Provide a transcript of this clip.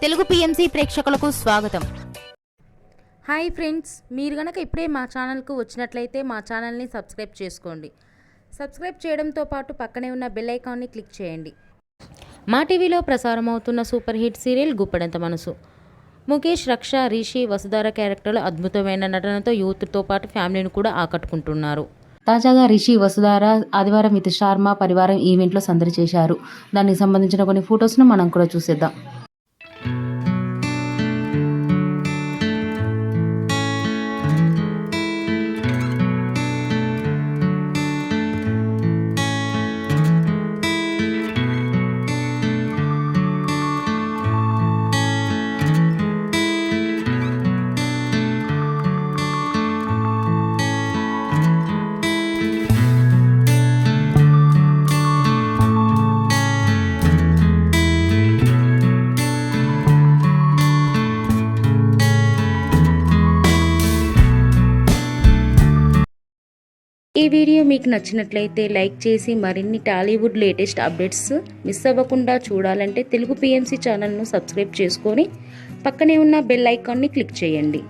Telugu PMC ప్రేక్షకులకు స్వాగతం. Hi friends, మీరు గనక ఇప్పుడే మా ఛానల్కు వచ్చినట్లయితే మా ఛానల్ని సబ్స్క్రైబ్ చేసుకోండి. సబ్స్క్రైబ్ చేయడంతో పాటు పక్కనే ఉన్న బెల్ ఐకాన్ని క్లిక్ చేయండి. మా టీవీలో ప్రసారం అవుతున్న సూపర్ హిట్ సీరియల్ గుప్పెడంత మనసు. ముఖేష్, రక్ష, రిషి, వసుధార క్యారెక్టర్లు అద్భుతమైన నటనతో యూత్తో పాటు ఫ్యామిలీని కూడా ఆకట్టుకుంటున్నారు. తాజాగా రిషి, వసుధార ఆదివారం విత్ శర్మ పరివారం ఈవెంట్లో సందడి చేశారు. దానికి సంబంధించిన కొన్ని ఫొటోస్ను మనం కూడా చూసేద్దాం. ఈ వీడియో మీకు నచ్చినట్లయితే లైక్ చేసి మరిన్ని టాలీవుడ్ లేటెస్ట్ అప్డేట్స్ మిస్ అవ్వకుండా చూడాలంటే తెలుగు పిఎంసి ఛానల్ను సబ్స్క్రైబ్ చేసుకొని పక్కనే ఉన్న బెల్ ఐకాన్ని క్లిక్ చేయండి.